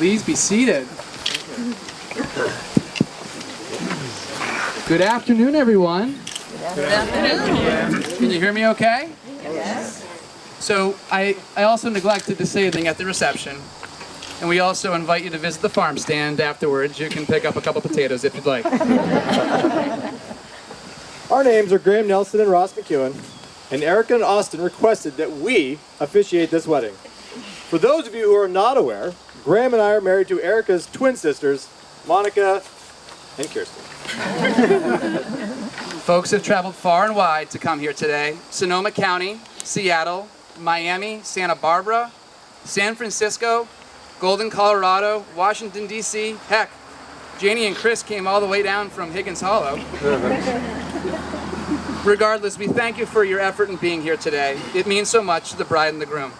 Please be seated. Good afternoon, everyone. Good afternoon. Can you hear me okay? Yes. So I also neglected to say anything at the reception. And we also invite you to visit the farm stand afterwards. You can pick up a couple potatoes if you'd like. Our names are Graham Nelson and Ross McEwen, and Erica and Austin requested that we officiate this wedding. For those of you who are not aware, Graham and I are married to Erica's twin sisters, Monica and Kirsten. Folks have traveled far and wide to come here today. Sonoma County, Seattle, Miami, Santa Barbara, San Francisco, Golden, Colorado, Washington, D.C. Heck, Janie and Chris came all the way down from Higgins Hollow. Regardless, we thank you for your effort in being here today. It means so much to the bride and the groom.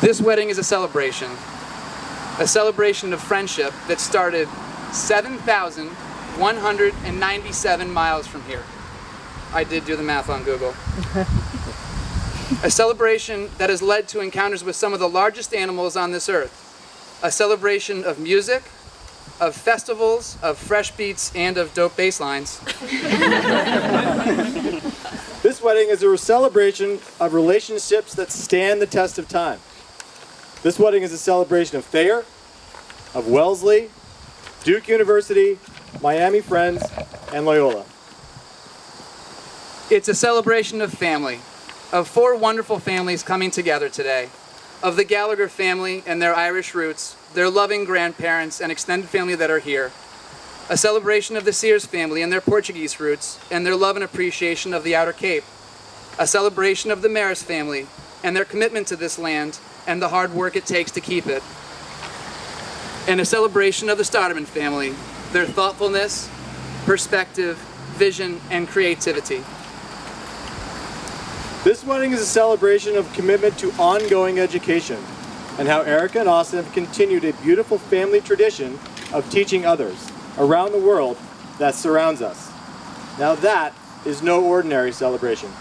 This wedding is a celebration of friendship that started 7,197 miles from here. I did do the math on Google. A celebration that has led to encounters with some of the largest animals on this earth. A celebration of music, of festivals, of fresh beats, and of dope bass lines. This wedding is a celebration of relationships that stand the test of time. This wedding is a celebration of Thayer, of Wellesley, Duke University, Miami Friends, and Loyola. It's a celebration of family, of 4 wonderful families coming together today, of the Gallagher family and their Irish roots, their loving grandparents and extended family that are here, a celebration of the Sears family and their Portuguese roots and their love and appreciation of the Outer Cape, a celebration of the Maris family and their commitment to this land and the hard work it takes to keep it, and a celebration of the Stotterman family, their thoughtfulness, perspective, vision, and creativity. This wedding is a celebration of commitment to ongoing education and how Erica and Austin have continued a beautiful family tradition of teaching others around the world that surrounds us. Now that is no ordinary celebration.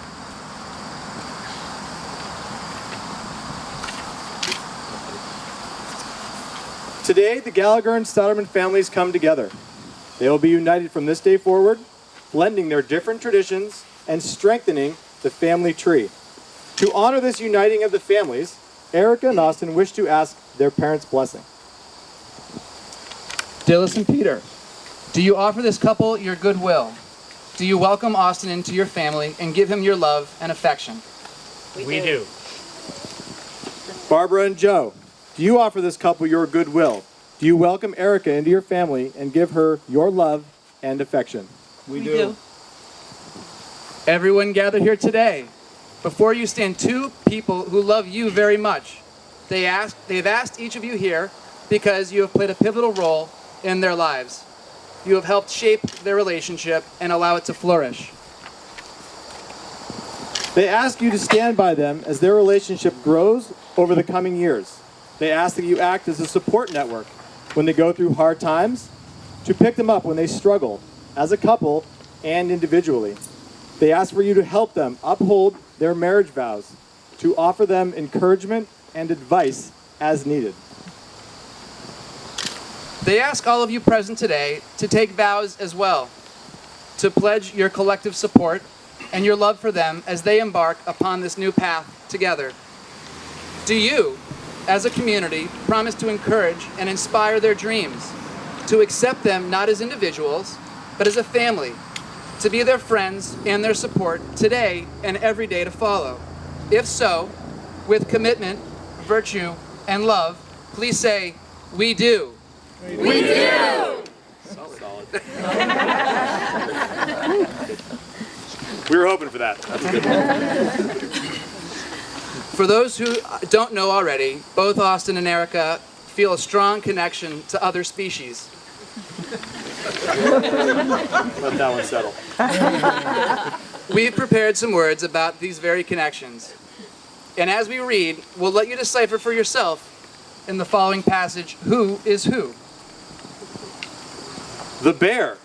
Today, the Gallagher and Stotterman families come together. They will be united from this day forward, blending their different traditions and strengthening the family tree. To honor this uniting of the families, Erica and Austin wish to ask their parents' blessing. Dillis and Peter, do you offer this couple your goodwill? Do you welcome Austin into your family and give him your love and affection? We do. Barbara and Joe, do you offer this couple your goodwill? Do you welcome Erica into your family and give her your love and affection? We do. Everyone gathered here today, before you stand 2 people who love you very much. They've asked each of you here because you have played a pivotal role in their lives. You have helped shape their relationship and allow it to flourish. They ask you to stand by them as their relationship grows over the coming years. They ask that you act as a support network when they go through hard times, to pick them up when they struggle, as a couple and individually. They ask for you to help them uphold their marriage vows, to offer them encouragement and advice as needed. They ask all of you present today to take vows as well, to pledge your collective support and your love for them as they embark upon this new path together. Do you, as a community, promise to encourage and inspire their dreams, to accept them not as individuals, but as a family, to be their friends and their support today and every day to follow? If so, with commitment, virtue, and love, please say, we do. We do. Solid. We were hoping for that. That's a good one. For those who don't know already, both Austin and Erica feel a strong connection to other species. Let that one settle. We've prepared some words about these very connections. And as we read, we'll let you decipher for yourself in the following passage, who is who. The bear.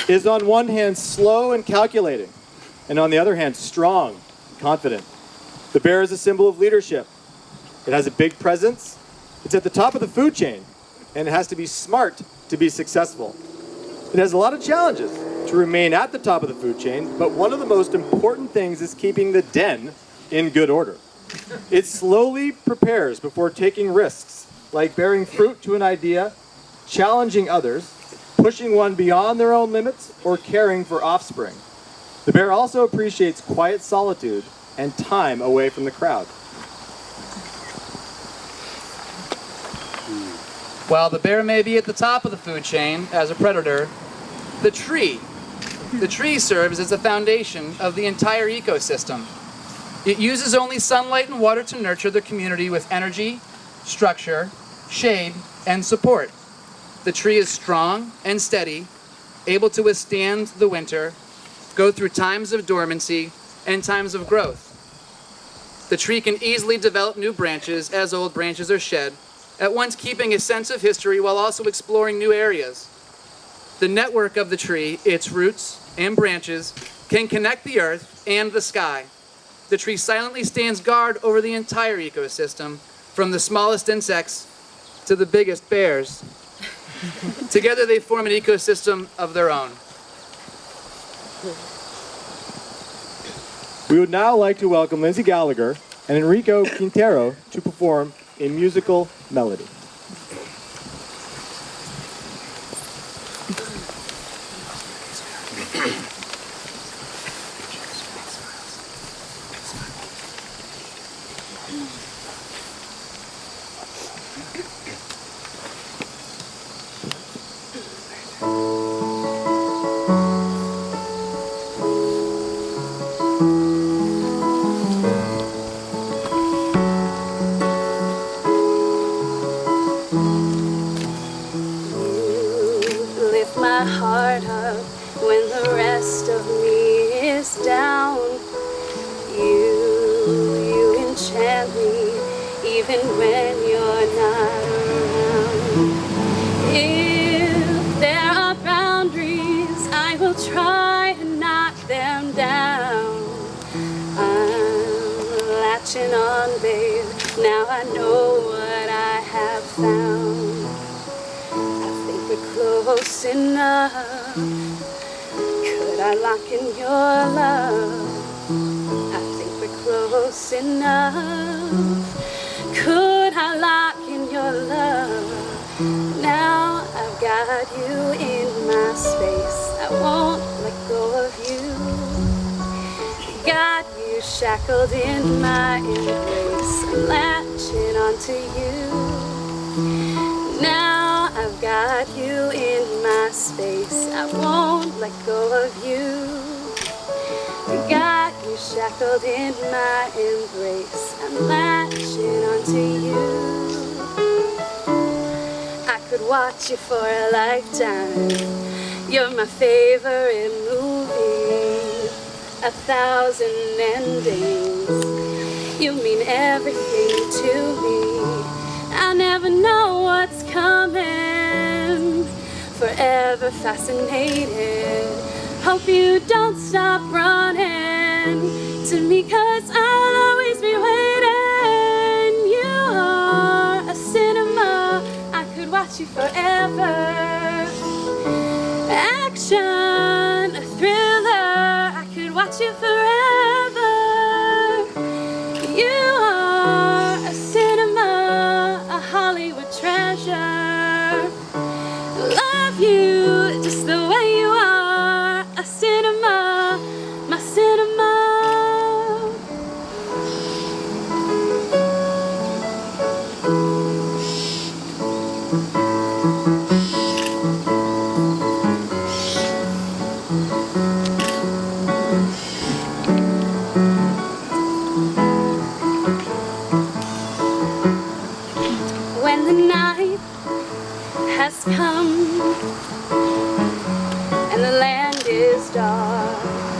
is on one hand slow and calculating, and on the other hand strong, confident. The bear is a symbol of leadership. It has a big presence. It's at the top of the food chain, and it has to be smart to be successful. It has a lot of challenges to remain at the top of the food chain, but one of the most important things is keeping the den in good order. It slowly prepares before taking risks, like bearing fruit to an idea, challenging others, pushing one beyond their own limits, or caring for offspring. The bear also appreciates quiet solitude and time away from the crowd. While the bear may be at the top of the food chain as a predator, the tree serves as the foundation of the entire ecosystem. It uses only sunlight and water to nurture the community with energy, structure, shade, and support. The tree is strong and steady, able to withstand the winter, go through times of dormancy and times of growth. The tree can easily develop new branches as old branches are shed, at once keeping a sense of history while also exploring new areas. The network of the tree, its roots and branches, can connect the earth and the sky. The tree silently stands guard over the entire ecosystem, from the smallest insects to the biggest bears. Together they form an ecosystem of their own. We would now like to welcome Lindsay Gallagher and Enrico Quintero to perform a musical melody. Lift my heart up when the rest of me is down. You enchant me even when you're not around. If there are boundaries, I will try to knock them down. I'm latching on, babe. Now I know what I have found. We're close enough. Could I lock in your love? I think we're close enough. Could I lock in your love? Now I've got you in my space. I won't let go of you. Got you shackled in my embrace. I'm latching onto you. Now I've got you in my space. I won't let go of you. Got you shackled in my embrace. I'm latching onto you. I could watch you for a lifetime. You're my favorite movie. 1,000 endings. You mean everything to me. I never know what's coming. Forever fascinated. Hope you don't stop running to me, 'cause I'll always be waiting. You are a cinema. I could watch you forever. Action, a thriller. I could watch you forever. You are a cinema, a Hollywood treasure. Love you just the way you are. A cinema, my cinema. When the night has come and the land is dark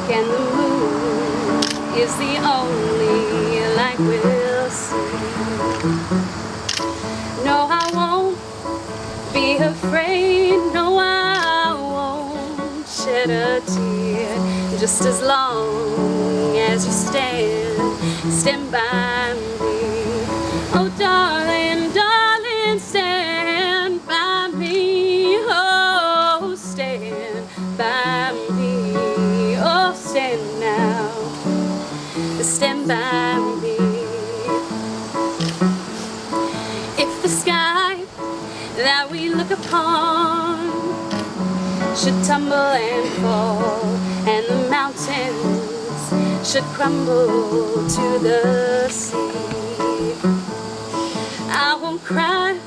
and the moon is the only light we'll see. No, I won't be afraid. No, I won't shed just as long as you stand by me. Oh, darling, darling, stand by me. Oh, stand by me. Oh, stand now. Stand by me. If the sky that we look upon should tumble and fall, and the mountains should crumble to the sea, I won't cry,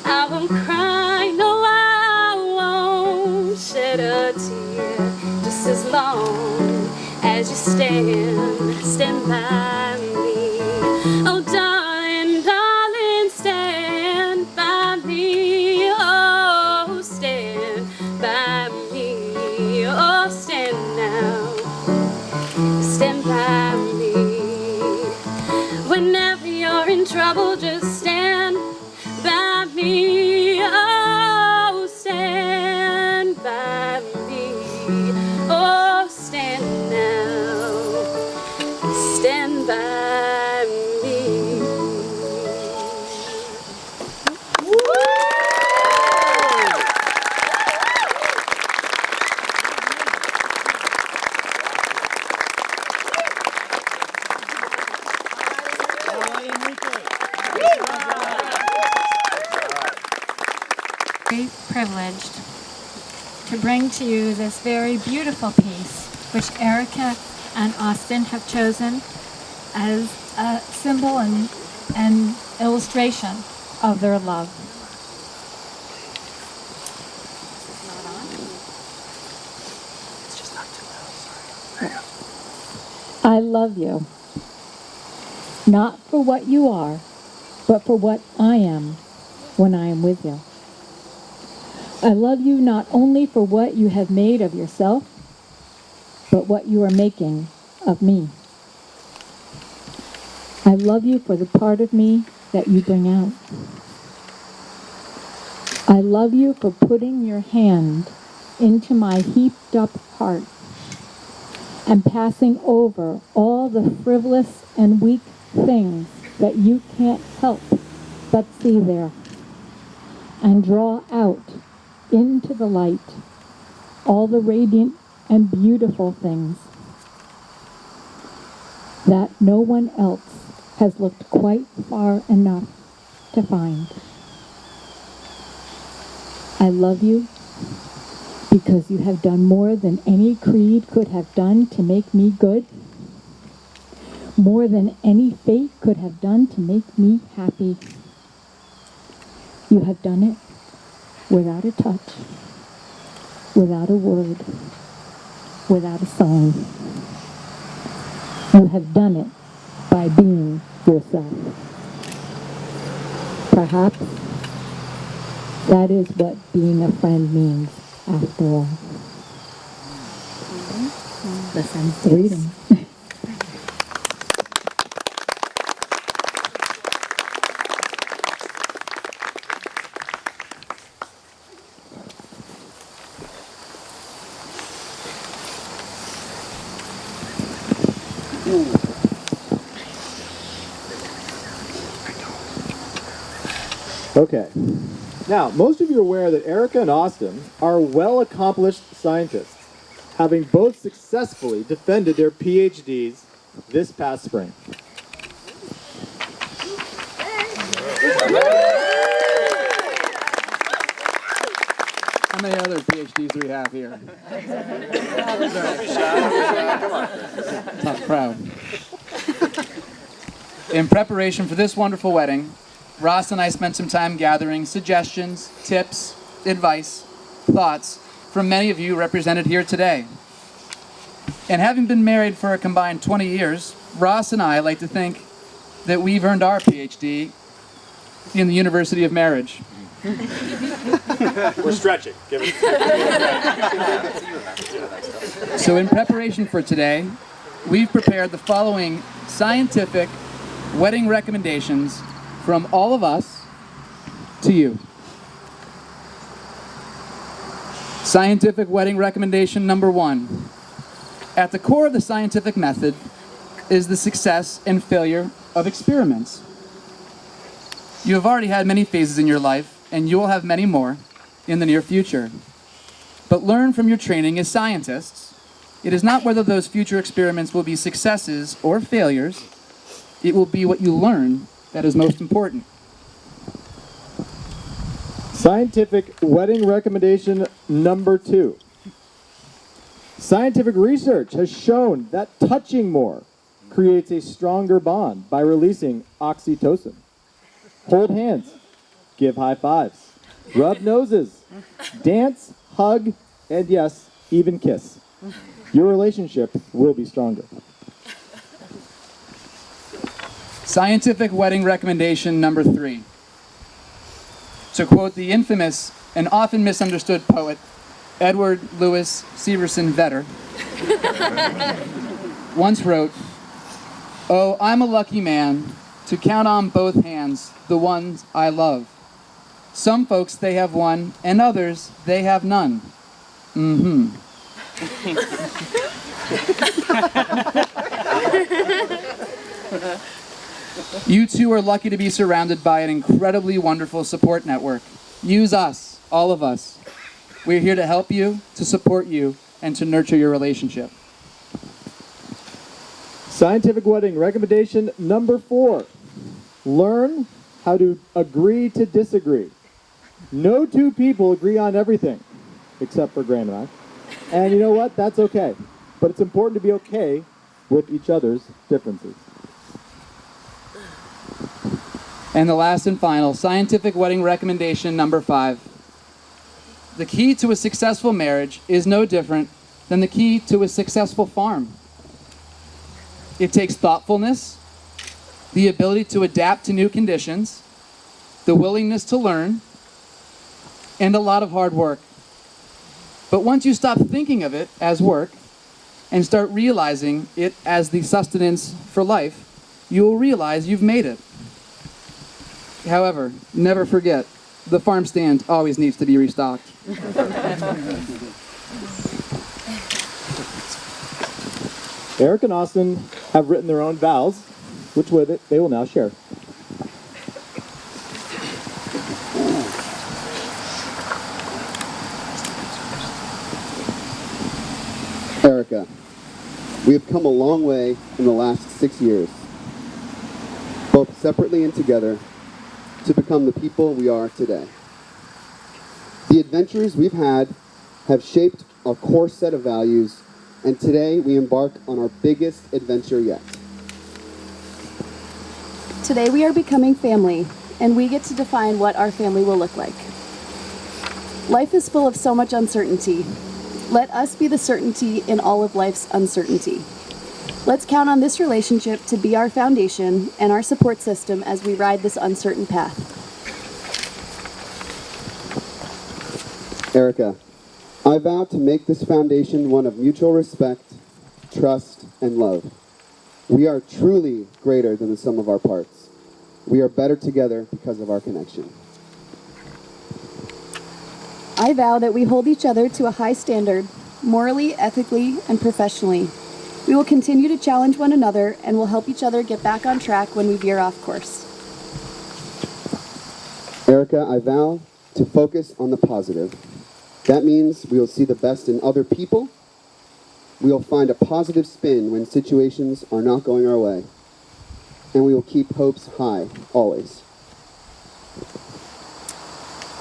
I won't cry, no, I won't shed a tear, just as long as you stand by me. Oh, darling, darling, stand by me. Oh, stand by me. Oh, stand now. Stand by me. Whenever you're in trouble, just stand by me. Oh, stand by me. Oh, stand now. Stand by me. Very privileged to bring to you this very beautiful piece, which Erica and Austin have chosen as a symbol and illustration of their love. I love you, not for what you are, but for what I am when I am with you. I love you not only for what you have made of yourself, but what you are making of me. I love you for the part of me that you bring out. I love you for putting your hand into my heaped up heart and passing over all the frivolous and weak things that you can't help but see there, and draw out into the light all the radiant and beautiful things that no one else has looked quite far enough to find. I love you because you have done more than any creed could have done to make me good, more than any fate could have done to make me happy. You have done it without a touch, without a word, without a song. You have done it by being yourself. Perhaps that is what being a friend means after all. Listen, reading. Okay. Now, most of you are aware that Erica and Austin are well-accomplished scientists, having both successfully defended their PhDs this past spring. How many other PhDs do we have here? Tough crowd. In preparation for this wonderful wedding, Ross and I spent some time gathering suggestions, tips, advice, thoughts from many of you represented here today. And having been married for a combined 20 years, Ross and I like to think that we've earned our PhD in the University of Marriage. We're stretching. Give it. So in preparation for today, we've prepared the following scientific wedding recommendations from all of us to you. Scientific wedding recommendation number 1. At the core of the scientific method is the success and failure of experiments. You have already had many phases in your life, and you will have many more in the near future. But learn from your training as scientists. It is not whether those future experiments will be successes or failures. It will be what you learn that is most important. Scientific wedding recommendation number 2. Scientific research has shown that touching more creates a stronger bond by releasing oxytocin. Hold hands, give high fives, rub noses, dance, hug, and yes, even kiss. Your relationship will be stronger. Scientific wedding recommendation number 3. To quote the infamous and often misunderstood poet Edward Louis Severson Vedder, once wrote, "Oh, I'm a lucky man to count on both hands the ones I love. Some folks, they have one, and others, they have none." You too are lucky to be surrounded by an incredibly wonderful support network. Use us, all of us. We're here to help you, to support you, and to nurture your relationship. Scientific wedding recommendation number 4. Learn how to agree to disagree. No two people agree on everything, except for Graham and I. And you know what? That's okay. But it's important to be okay with each other's differences. And the last and final, scientific wedding recommendation number 5. The key to a successful marriage is no different than the key to a successful farm. It takes thoughtfulness, the ability to adapt to new conditions, the willingness to learn, and a lot of hard work. But once you stop thinking of it as work and start realizing it as the sustenance for life, you will realize you've made it. However, never forget, the farm stand always needs to be restocked. Eric and Austin have written their own vows, which with it they will now share. Erica, we have come a long way in the last 6 years, both separately and together, to become the people we are today. The adventures we've had have shaped our core set of values, and today we embark on our biggest adventure yet. Today we are becoming family, and we get to define what our family will look like. Life is full of so much uncertainty. Let us be the certainty in all of life's uncertainty. Let's count on this relationship to be our foundation and our support system as we ride this uncertain path. Erica, I vow to make this foundation one of mutual respect, trust, and love. We are truly greater than the sum of our parts. We are better together because of our connection. I vow that we hold each other to a high standard, morally, ethically, and professionally. We will continue to challenge one another and will help each other get back on track when we veer off course. Erica, I vow to focus on the positive. That means we will see the best in other people. We will find a positive spin when situations are not going our way. And we will keep hopes high, always.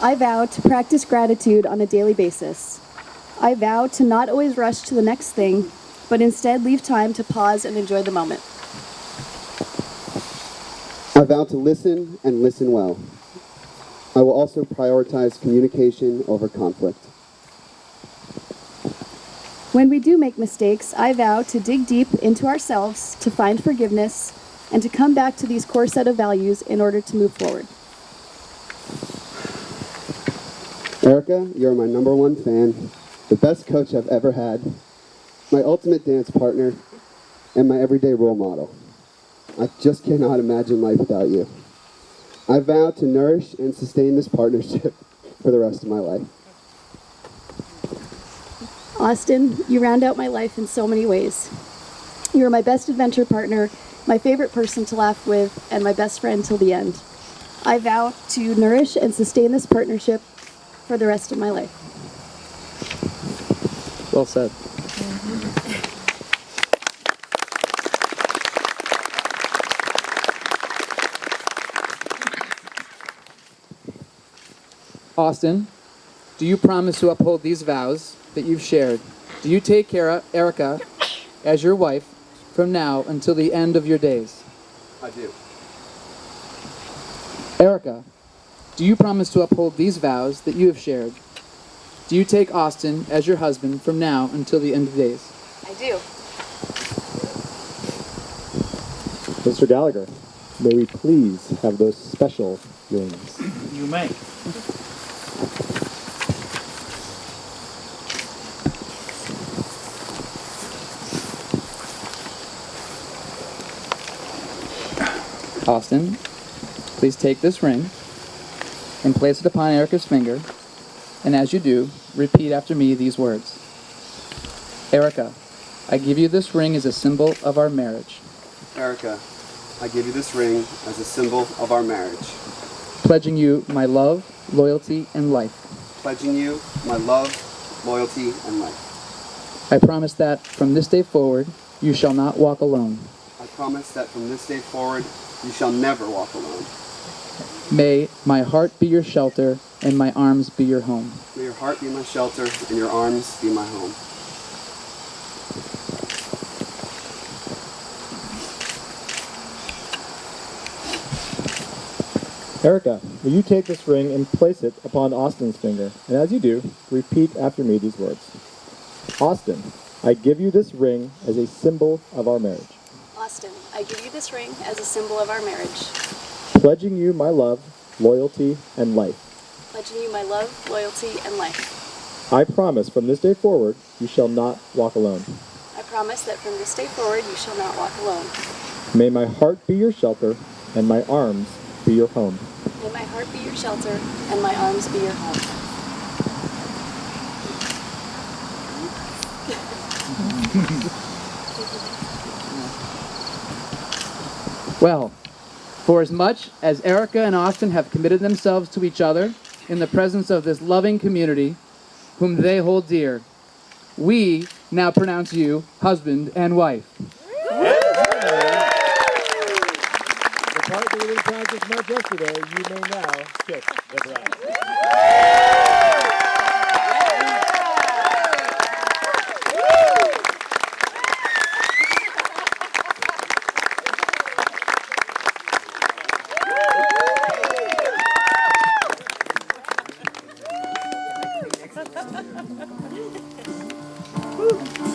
I vow to practice gratitude on a daily basis. I vow to not always rush to the next thing, but instead leave time to pause and enjoy the moment. I vow to listen and listen well. I will also prioritize communication over conflict. When we do make mistakes, I vow to dig deep into ourselves to find forgiveness and to come back to these core set of values in order to move forward. Erica, you're my #1 fan, the best coach I've ever had, my ultimate dance partner, and my everyday role model. I just cannot imagine life without you. I vow to nourish and sustain this partnership for the rest of my life. Austin, you round out my life in so many ways. You are my best adventure partner, my favorite person to laugh with, and my best friend till the end. I vow to nourish and sustain this partnership for the rest of my life. Well said. Austin, do you promise to uphold these vows that you've shared? Do you take Erica as your wife from now until the end of your days? I do. Erica, do you promise to uphold these vows that you have shared? Do you take Austin as your husband from now until the end of days? I do. Mr. Gallagher, may we please have those special rings? You may. Austin, please take this ring and place it upon Erica's finger, and as you do, repeat after me these words. Erica, I give you this ring as a symbol of our marriage, Erica, I give you this ring as a symbol of our marriage, pledging you my love, loyalty, and life. pledging you my love, loyalty, and life. I promise that from this day forward, you shall not walk alone. I promise that from this day forward, you shall never walk alone. May my heart be your shelter and my arms be your home. May your heart be my shelter and your arms be my home. Erica, will you take this ring and place it upon Austin's finger? And as you do, repeat after me these words. Austin, I give you this ring as a symbol of our marriage, Austin, I give you this ring as a symbol of our marriage, pledging you my love, loyalty, and life. pledging you my love, loyalty, and life. I promise from this day forward, you shall not walk alone. I promise that from this day forward you shall not walk alone. May my heart be your shelter and my arms be your home. May my heart be your shelter and my arms be your home. Well, for as much as Erica and Austin have committed themselves to each other in the presence of this loving community whom they hold dear, we now pronounce you husband and wife. The part that we didn't practice much yesterday, you may now kiss the bride. Woo.